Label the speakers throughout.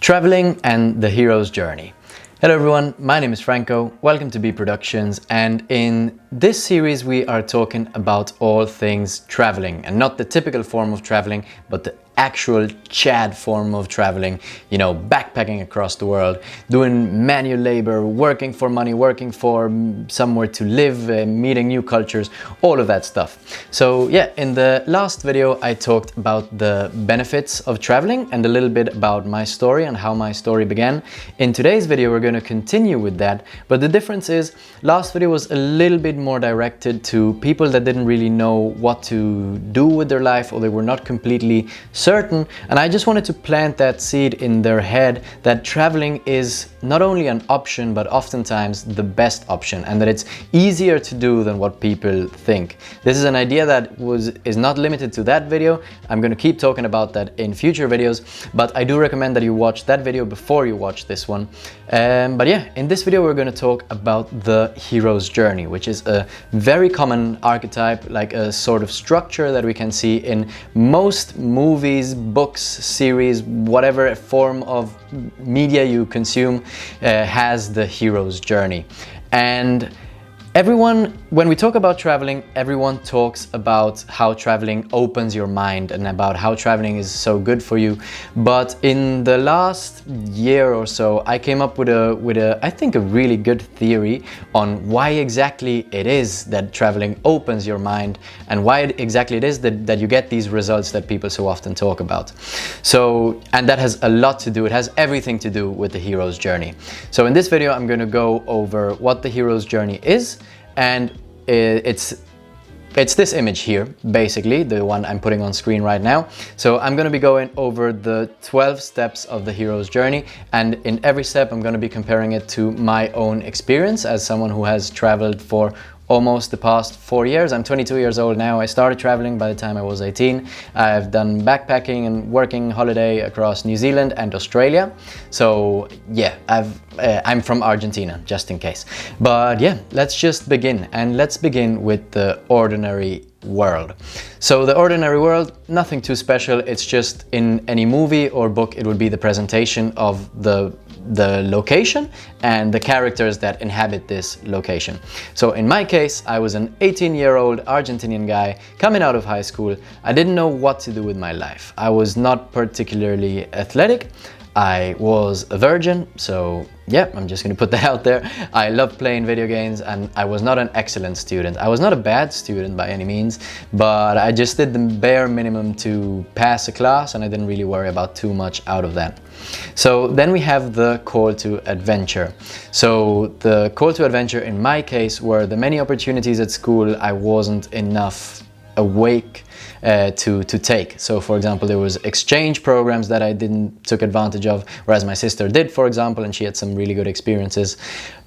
Speaker 1: Traveling and the hero's journey. Hello everyone, my name is Franco, welcome to B Productions, and in this series we are talking about all things traveling, and not the typical form of traveling, but the actual Chad form of traveling, you know, backpacking across the world, doing manual labor, working for money, working for somewhere to live, meeting new cultures, all of that stuff. So yeah, in the last video I talked about the benefits of traveling and a little bit about my story and how my story began. In today's video we're going to continue with that, but the difference is last video was a little bit more directed to people that didn't really know what to do with their life, or they were not completely certain, and I just wanted to plant that seed in their head that traveling is not only an option but oftentimes the best option, and that it's easier to do than what people think. This is an idea that is not limited to that video. I'm going to keep talking about that in future videos, but I do recommend that you watch that video before you watch this one. But yeah, in this video we're going to talk about the hero's journey, which is a very common archetype, like a sort of structure that we can see in most movies, books, series, whatever form of media you consume has the hero's journey. And everyone, when we talk about traveling, everyone talks about how traveling opens your mind and about how traveling is so good for you. But in the last year or so, I came up with a I think a really good theory on why exactly it is that traveling opens your mind and why exactly it is that you get these results that people so often talk about. So, and that has a lot to do, it has everything to do with the hero's journey. So in this video, I'm going to go over what the hero's journey is. And it's this image here, basically, the one I'm putting on screen right now. So I'm going to be going over the 12 steps of the hero's journey, and in every step I'm going to be comparing it to my own experience as someone who has traveled for almost the past 4 years. I'm 22 years old now. I started traveling by the time I was 18. I've done backpacking and working holiday across New Zealand and Australia. So yeah, I'm from Argentina, just in case. But yeah, let's just begin. And let's begin with the ordinary world. So the ordinary world, nothing too special. It's just in any movie or book, it would be the presentation of the location and the characters that inhabit this location. So in my case, I was an 18-year-old Argentinian guy coming out of high school. I didn't know what to do with my life. I was not particularly athletic. I was a virgin, so yeah, I'm just gonna put that out there. I loved playing video games and I was not an excellent student. I was not a bad student by any means, but I just did the bare minimum to pass a class and I didn't really worry about too much out of that. So then we have the call to adventure. So the call to adventure in my case were the many opportunities at school I wasn't enough awake to take. So for example, there was exchange programs that I didn't took advantage of, whereas my sister did, for example, and she had some really good experiences.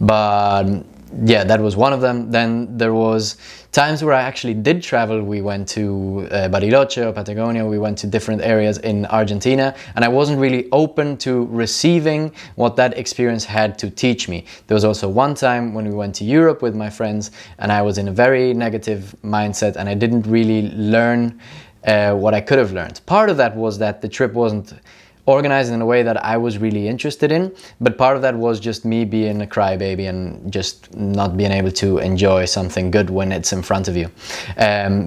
Speaker 1: But yeah, that was one of them. Then there was times where I actually did travel. We went to Bariloche or Patagonia. We went to different areas in Argentina, and I wasn't really open to receiving what that experience had to teach me. There was also one time when we went to Europe with my friends, and I was in a very negative mindset, and I didn't really learn what I could have learned. Part of that was that the trip wasn't organized in a way that I was really interested in, but part of that was just me being a crybaby and just not being able to enjoy something good when it's in front of you.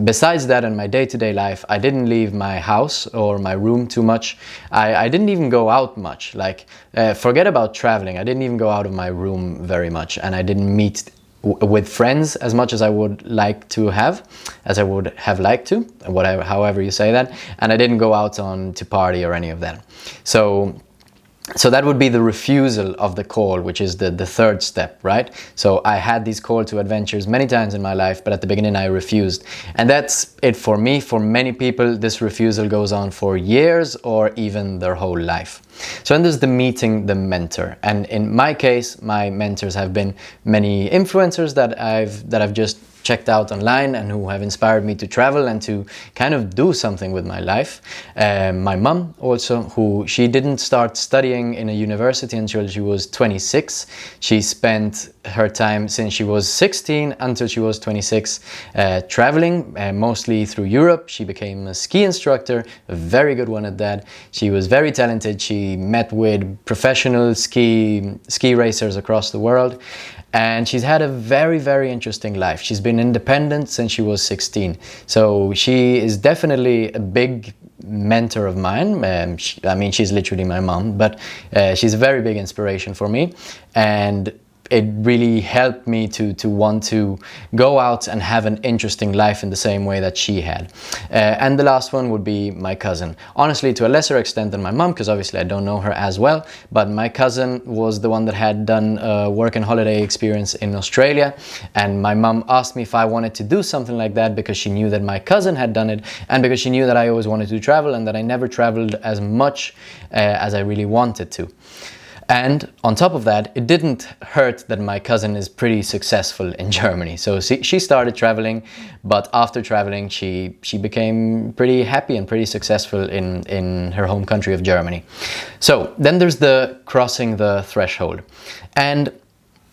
Speaker 1: Besides that, in my day-to-day life, I didn't leave my house or my room too much. I didn't even go out much. Like, forget about traveling. I didn't even go out of my room very much, and I didn't meet with friends as much as I would like to have, as I would have liked to, whatever, however you say that, and I didn't go out to party or any of that. So that would be the refusal of the call, which is the third step, right? So I had these call to adventures many times in my life, but at the beginning I refused. And that's it for me. For many people, this refusal goes on for years or even their whole life. So then there's the meeting the mentor. And in my case, my mentors have been many influencers that I've just checked out online and who have inspired me to travel and to kind of do something with my life. My mom also, who she didn't start studying in a university until she was 26. She spent her time since she was 16 until she was 26 traveling, mostly through Europe. She became a ski instructor, a very good one at that. She was very talented. She met with professional ski racers across the world. And she's had a very, very interesting life. She's been independent since she was 16. So she is definitely a big mentor of mine. I mean, she's literally my mom, but she's a very big inspiration for me. And it really helped me to want to go out and have an interesting life in the same way that she had. And the last one would be my cousin. Honestly, to a lesser extent than my mom, because obviously I don't know her as well, but my cousin was the one that had done a work and holiday experience in Australia. And my mom asked me if I wanted to do something like that because she knew that my cousin had done it and because she knew that I always wanted to travel and that I never traveled as much as I really wanted to. And on top of that, it didn't hurt that my cousin is pretty successful in Germany. So she started traveling, but after traveling, she became pretty happy and pretty successful in her home country of Germany. So then there's the crossing the threshold. And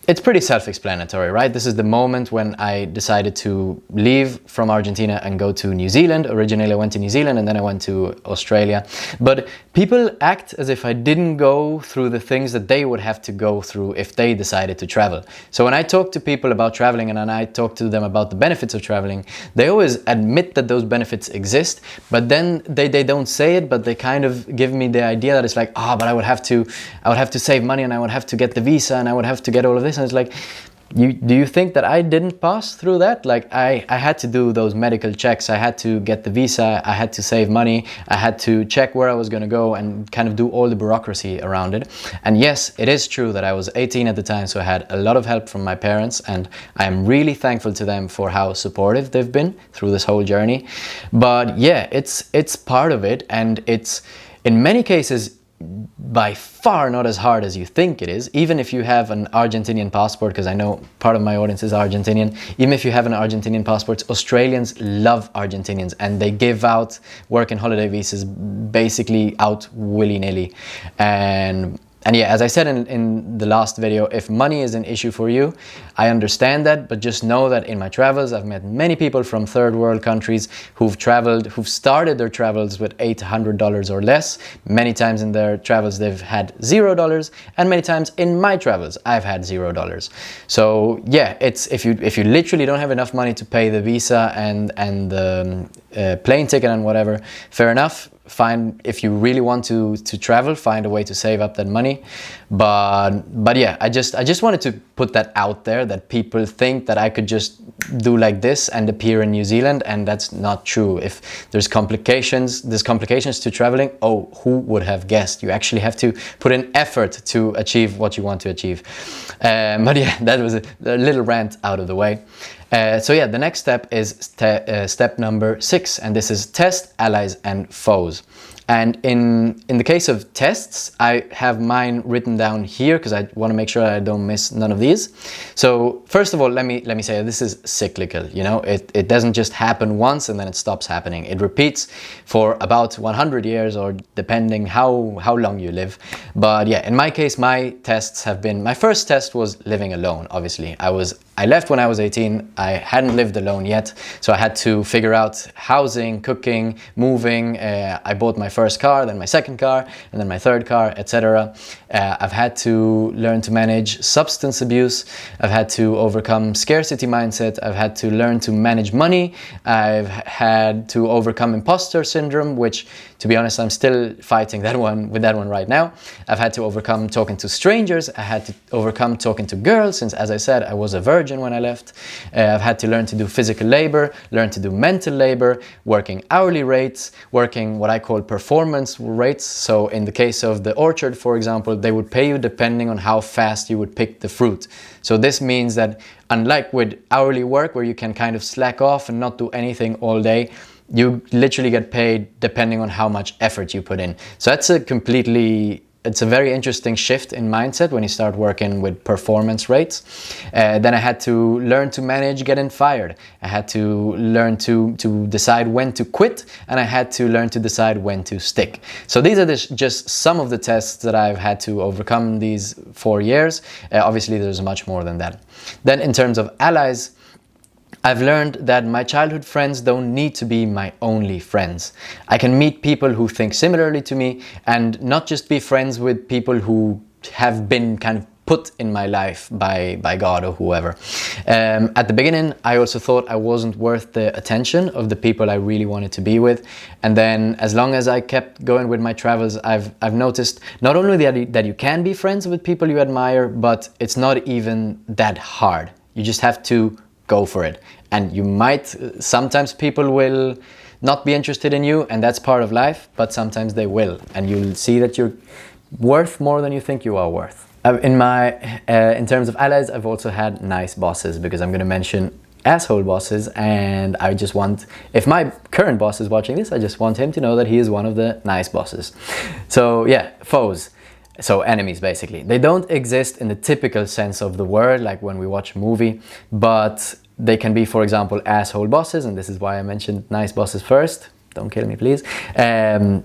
Speaker 1: it's pretty self-explanatory, right? This is the moment when I decided to leave from Argentina and go to New Zealand. Originally I went to New Zealand and then I went to Australia. But people act as if I didn't go through the things that they would have to go through if they decided to travel. So when I talk to people about traveling and when I talk to them about the benefits of traveling, they always admit that those benefits exist, but then they don't say it, but they kind of give me the idea that it's like, but I would have to save money and I would have to get the visa and I would have to get all of this. And it's like, do you think that I didn't pass through that? Like I had to do those medical checks, I had to get the visa, I had to save money, I had to check where I was going to go and kind of do all the bureaucracy around it. And yes, it is true that I was 18 at the time, so I had a lot of help from my parents and I am really thankful to them for how supportive they've been through this whole journey. But yeah, it's part of it, and it's in many cases by far not as hard as you think it is. Even if you have an Argentinian passport, because I know part of my audience is Argentinian, even if you have an Argentinian passport, Australians love Argentinians and they give out work and holiday visas basically out willy-nilly. And yeah, as I said in the last video, if money is an issue for you, I understand that, but just know that in my travels, I've met many people from third world countries who've started their travels with $800 or less. Many times in their travels, they've had $0, and many times in my travels, I've had $0. So yeah, it's if you literally don't have enough money to pay the visa and the plane ticket and whatever, fair enough. If you really want to travel, find a way to save up that money. But yeah, I just wanted to put that out there, that people think that I could just do like this and appear in New Zealand, and that's not true. If there's complications to traveling, who would have guessed? You actually have to put in effort to achieve what you want to achieve. But yeah, that was a little rant out of the way. So yeah, the next step is step number 6, and this is test allies and foes. And in the case of tests, I have mine written down here because I want to make sure I don't miss none of these. So first of all, let me say this is cyclical. You know, it doesn't just happen once and then it stops happening. It repeats for about 100 years, or depending how long you live. But yeah, in my case, my tests have been, my first test was living alone. Obviously, I left when I was 18. I hadn't lived alone yet, so I had to figure out housing, cooking, moving. I bought my first car, then my second car, and then my third car, etc. I've had to learn to manage substance abuse. I've had to overcome scarcity mindset. I've had to learn to manage money. I've had to overcome imposter syndrome, which, to be honest, I'm still fighting that one right now. I've had to overcome talking to strangers. I had to overcome talking to girls, since, as I said, I was a virgin when I left. I've had to learn to do physical labor, learn to do mental labor, working hourly rates, working what I call performance rates. So in the case of the orchard, for example, they would pay you depending on how fast you would pick the fruit. So this means that, unlike with hourly work, where you can kind of slack off and not do anything all day, you literally get paid depending on how much effort you put in. So that's a completely it's a very interesting shift in mindset when you start working with performance rates. Then I had to learn to manage getting fired. I had to learn to decide when to quit, and I had to learn to decide when to stick. So these are just some of the tests that I've had to overcome these 4 years. Obviously, there's much more than that. Then in terms of allies, I've learned that my childhood friends don't need to be my only friends. I can meet people who think similarly to me and not just be friends with people who have been kind of put in my life by God or whoever. At the beginning, I also thought I wasn't worth the attention of the people I really wanted to be with. And then as long as I kept going with my travels, I've noticed not only that you can be friends with people you admire, but it's not even that hard. You just have to go for it. And you might, sometimes people will not be interested in you, and that's part of life, but sometimes they will. And you'll see that you're worth more than you think you are worth. In terms of allies, I've also had nice bosses, because I'm going to mention asshole bosses, and I just want, if my current boss is watching this, I just want him to know that he is one of the nice bosses. So yeah, foes. So enemies, basically. They don't exist in the typical sense of the word, like when we watch a movie, but they can be, for example, asshole bosses, and this is why I mentioned nice bosses first. Don't kill me, please.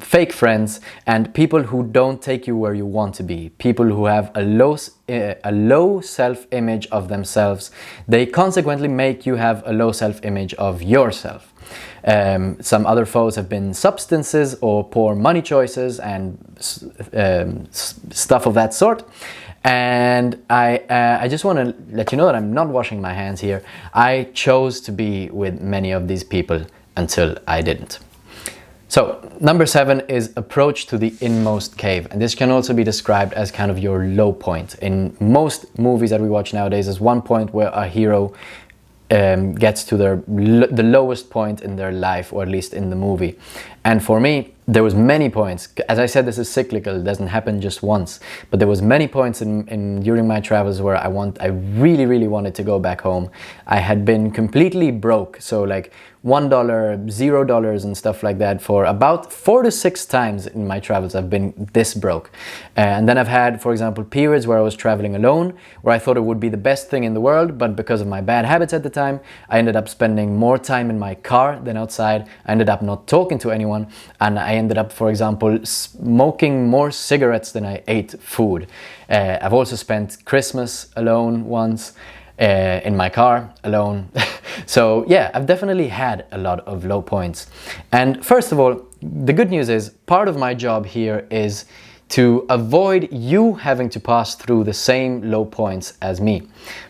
Speaker 1: Fake friends, and people who don't take you where you want to be. People who have a low self-image of themselves. They consequently make you have a low self-image of yourself. Some other foes have been substances or poor money choices and stuff of that sort. And I just want to let you know that I'm not washing my hands here. I chose to be with many of these people until I didn't. So number 7 is approach to the inmost cave, and this can also be described as kind of your low point. In most movies that we watch nowadays, there's one point where a hero gets to the lowest point in their life, or at least in the movie. And for me, there was many points. As I said, this is cyclical, it doesn't happen just once, but there was many points during my travels where I really wanted to go back home. I had been completely broke, so like $1, $0 and stuff like that for about 4 to 6 times in my travels. I've been this broke. And then I've had, for example, periods where I was traveling alone, where I thought it would be the best thing in the world, but because of my bad habits at the time, I ended up spending more time in my car than outside. I ended up not talking to anyone, and I ended up, for example, smoking more cigarettes than I ate food. I've also spent Christmas alone once, in my car alone. So yeah, I've definitely had a lot of low points. And first of all, the good news is part of my job here is to avoid you having to pass through the same low points as me.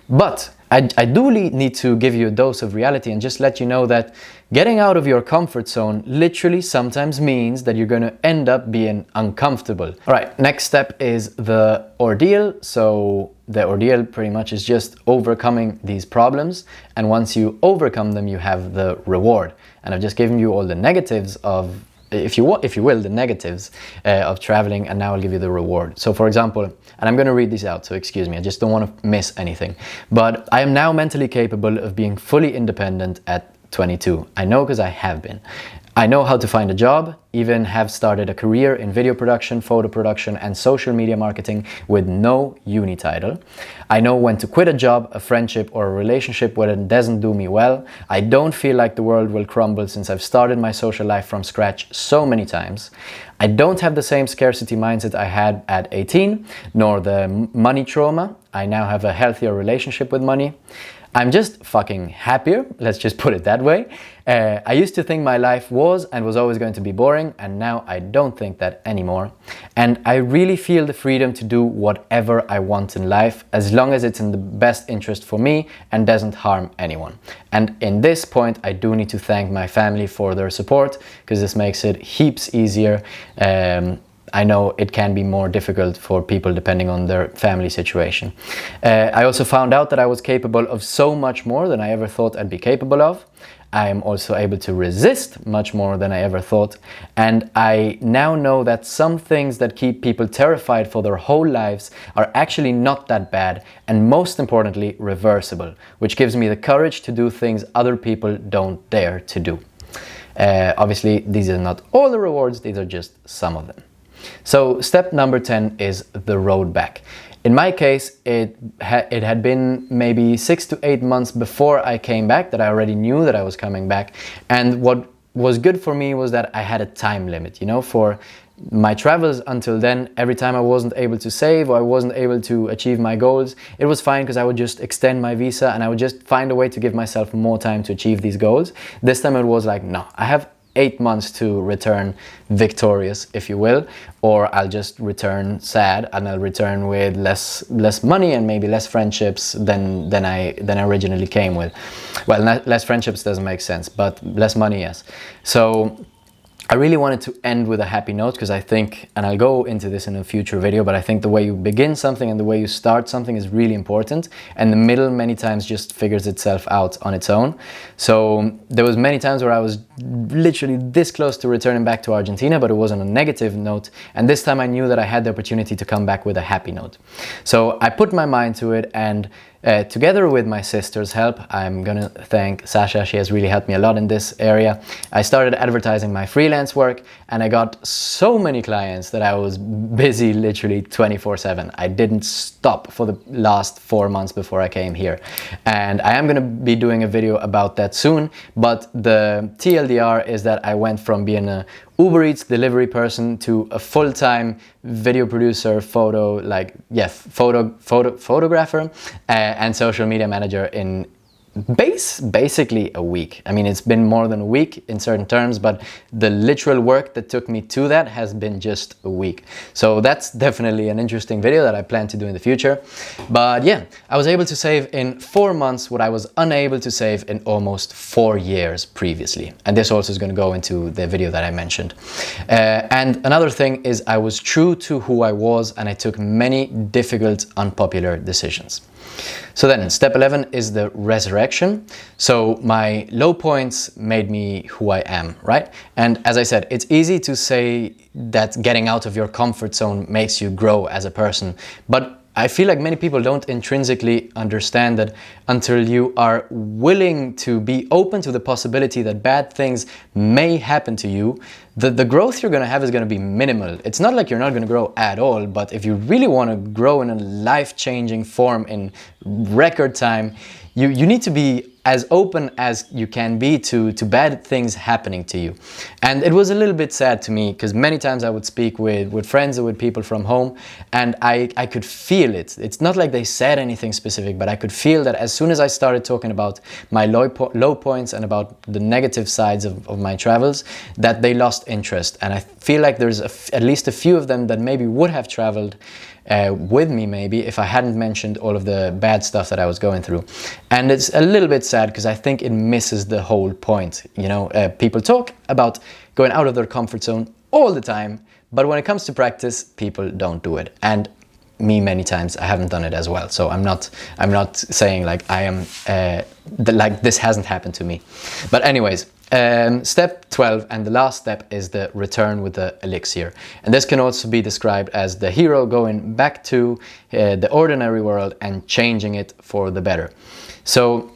Speaker 1: But I do need to give you a dose of reality and just let you know that getting out of your comfort zone literally sometimes means that you're going to end up being uncomfortable. All right, next step is the ordeal. So the ordeal pretty much is just overcoming these problems. And once you overcome them, you have the reward. And I've just given you all the negatives of, if you will, the negatives of traveling, and now I'll give you the reward. So for example, and I'm going to read these out, so excuse me, I just don't want to miss anything. But I am now mentally capable of being fully independent at 22. I know, because I have been. I know how to find a job, even have started a career in video production, photo production, and social media marketing with no uni title. I know when to quit a job, a friendship, or a relationship when it doesn't do me well. I don't feel like the world will crumble since I've started my social life from scratch so many times. I don't have the same scarcity mindset I had at 18, nor the money trauma. I now have a healthier relationship with money. I'm just fucking happier, let's just put it that way. I used to think my life was and was always going to be boring, and now I don't think that anymore. And I really feel the freedom to do whatever I want in life, as long as it's in the best interest for me and doesn't harm anyone. And in this point, I do need to thank my family for their support, because this makes it heaps easier. I know it can be more difficult for people depending on their family situation. I also found out that I was capable of so much more than I ever thought I'd be capable of. I am also able to resist much more than I ever thought. And I now know that some things that keep people terrified for their whole lives are actually not that bad, and most importantly, reversible, which gives me the courage to do things other people don't dare to do. Obviously, these are not all the rewards, these are just some of them. So step number 10 is the road back. In my case, it had been maybe 6 to 8 months before I came back that I already knew that I was coming back. And what was good for me was that I had a time limit, you know, for my travels until then. Every time I wasn't able to save or I wasn't able to achieve my goals, it was fine because I would just extend my visa and I would just find a way to give myself more time to achieve these goals. This time it was like, no, I have 8 months to return victorious, if you will, or I'll just return sad, and I'll return with less money and maybe less friendships than I originally came with. Well, less friendships doesn't make sense, but less money, yes. So I really wanted to end with a happy note because I think, and I'll go into this in a future video, but I think the way you begin something and the way you start something is really important, and the middle many times just figures itself out on its own. So there was many times where I was literally this close to returning back to Argentina, but it was on a negative note, and this time I knew that I had the opportunity to come back with a happy note. So I put my mind to it, and together with my sister's help, I'm gonna thank Sasha, she has really helped me a lot in this area. I started advertising my freelance work and I got so many clients that I was busy literally 24/7. I didn't stop for the last 4 months before I came here. And I am gonna be doing a video about that soon, but the TLDR is that I went from being a Uber Eats delivery person to a full-time video producer, photographer, and social media manager in basically a week. I mean, it's been more than a week in certain terms, but the literal work that took me to that has been just a week. So that's definitely an interesting video that I plan to do in the future. But yeah, I was able to save in 4 months what I was unable to save in almost 4 years previously. And this also is going to go into the video that I mentioned. And another thing is I was true to who I was, and I took many difficult, unpopular decisions. So then step 11 is the resurrection. So my low points made me who I am, right? And as I said, it's easy to say that getting out of your comfort zone makes you grow as a person, but I feel like many people don't intrinsically understand that until you are willing to be open to the possibility that bad things may happen to you, the growth you're going to have is going to be minimal. It's not like you're not going to grow at all, but if you really want to grow in a life-changing form in record time, you need to be as open as you can be to bad things happening to you. And it was a little bit sad to me because many times I would speak with friends or with people from home, and I could feel it. It's not like they said anything specific, but I could feel that as soon as I started talking about my low points and about the negative sides of my travels, that they lost interest. And I feel like there's at least a few of them that maybe would have traveled with me maybe if I hadn't mentioned all of the bad stuff that I was going through. And it's a little bit sad because I think it misses the whole point. You know, people talk about going out of their comfort zone all the time, but when it comes to practice, people don't do it. And me, many times I haven't done it as well. So I'm not saying like I am like this hasn't happened to me. But anyways, step 12 and the last step is the return with the elixir, and this can also be described as the hero going back to the ordinary world and changing it for the better. So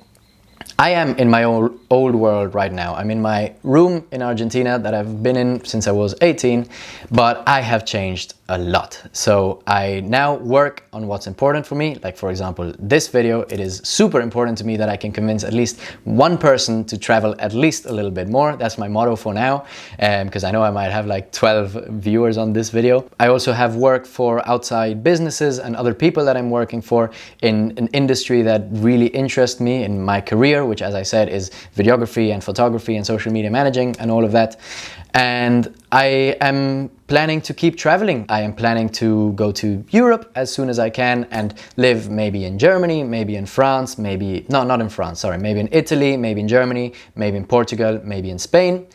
Speaker 1: I am in my old world right now. I'm in my room in Argentina that I've been in since I was 18, but I have changed a lot. So I now work on what's important for me. Like for example, this video, it is super important to me that I can convince at least one person to travel at least a little bit more. That's my motto for now, because I know I might have like 12 viewers on this video. I also have work for outside businesses and other people that I'm working for in an industry that really interests me in my career, which as I said is videography and photography and social media managing and all of that. And I am planning to keep traveling. I am planning to go to Europe as soon as I can and live maybe in Germany, maybe in France, maybe, no, not in France, sorry, maybe in Italy, maybe in Germany, maybe in Portugal, maybe in Spain.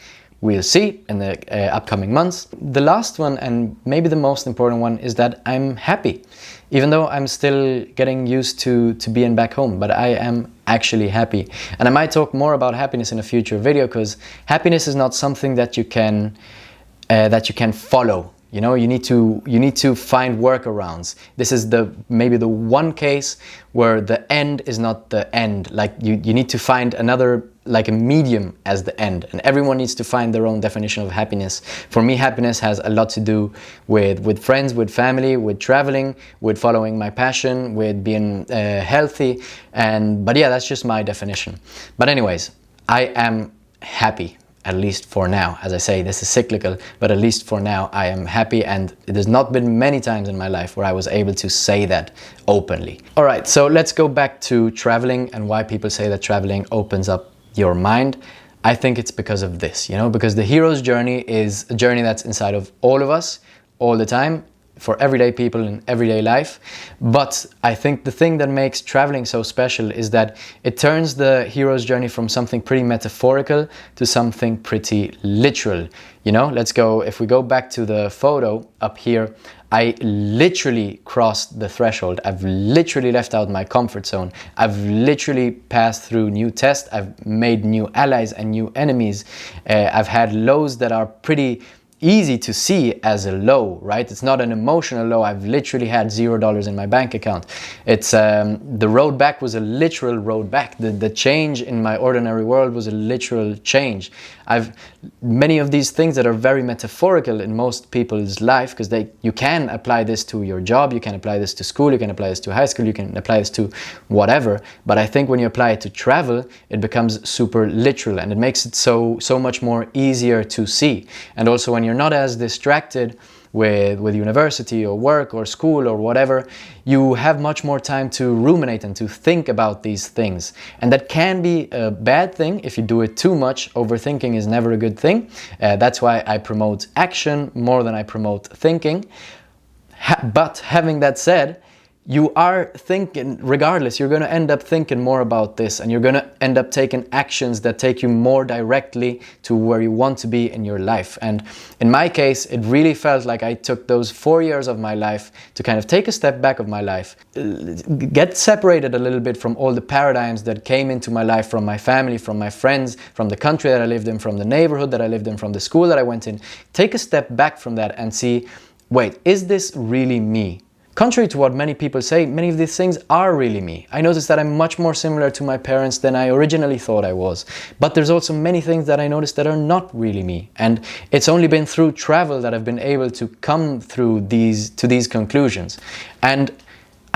Speaker 1: We'll see in the upcoming months. The last one, and maybe the most important one, is that I'm happy. Even though I'm still getting used to being back home, but I am actually happy. And I might talk more about happiness in a future video, because happiness is not something that you can follow. You know, you need to find workarounds. This is maybe the one case where the end is not the end. Like you need to find another, like a medium as the end, and everyone needs to find their own definition of happiness. For me, happiness has a lot to do with friends, with family, with traveling, with following my passion, with being healthy. But yeah, that's just my definition. But anyways, I am happy, at least for now. As I say, this is cyclical, but at least for now I am happy, and it has not been many times in my life where I was able to say that openly. All right, so let's go back to traveling and why people say that traveling opens up your mind. I think it's because of this, you know, because the hero's journey is a journey that's inside of all of us all the time, for everyday people in everyday life. But I think the thing that makes traveling so special is that it turns the hero's journey from something pretty metaphorical to something pretty literal. You know, if we go back to the photo up here, I literally crossed the threshold. I've literally left out my comfort zone. I've literally passed through new tests. I've made new allies and new enemies. I've had lows that are pretty easy to see as a low, right? It's not an emotional low. I've literally had $0 in my bank account. It's the road back was a literal road back. The change in my ordinary world was a literal change. Many of these things that are very metaphorical in most people's life, because you can apply this to your job, you can apply this to school, you can apply this to high school, you can apply this to whatever. But I think when you apply it to travel, it becomes super literal, and it makes it so much more easier to see. And also when you're not as distracted with university or work or school or whatever, you have much more time to ruminate and to think about these things. And that can be a bad thing if you do it too much. Overthinking is never a good thing. That's why I promote action more than I promote thinking. But having that said, you are thinking, regardless, you're going to end up thinking more about this, and you're going to end up taking actions that take you more directly to where you want to be in your life. And in my case, it really felt like I took those 4 years of my life to kind of take a step back of my life, get separated a little bit from all the paradigms that came into my life, from my family, from my friends, from the country that I lived in, from the neighborhood that I lived in, from the school that I went in. Take a step back from that and see, wait, is this really me? Contrary to what many people say, many of these things are really me. I noticed that I'm much more similar to my parents than I originally thought I was. But there's also many things that I noticed that are not really me. And it's only been through travel that I've been able to come to these conclusions. And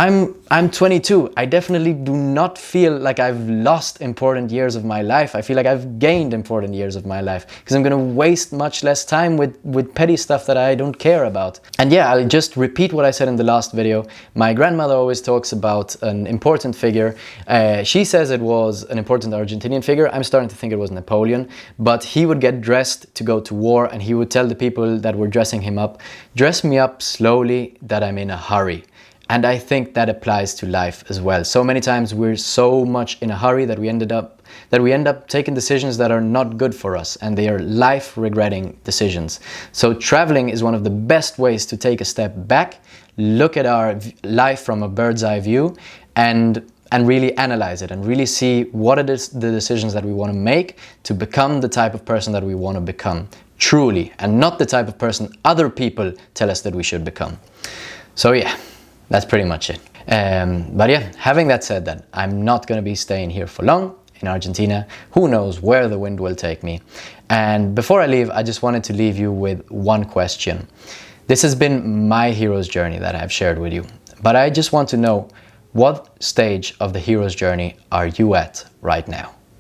Speaker 1: I'm 22. I definitely do not feel like I've lost important years of my life. I feel like I've gained important years of my life, because I'm going to waste much less time with petty stuff that I don't care about. And yeah, I'll just repeat what I said in the last video. My grandmother always talks about an important figure. She says it was an important Argentinian figure. I'm starting to think it was Napoleon. But he would get dressed to go to war, and he would tell the people that were dressing him up, "Dress me up slowly, that I'm in a hurry." And I think that applies to life as well. So many times we're so much in a hurry that we end up taking decisions that are not good for us, and they are life-regretting decisions. So traveling is one of the best ways to take a step back, look at our life from a bird's eye view, and really analyze it, and really see what it is the decisions that we want to make to become the type of person that we want to become, truly, and not the type of person other people tell us that we should become. So yeah. That's pretty much it. But yeah, having that said, then I'm not going to be staying here for long in Argentina. Who knows where the wind will take me. And before I leave, I just wanted to leave you with one question. This has been my hero's journey that I've shared with you. But I just want to know, what stage of the hero's journey are you at right now?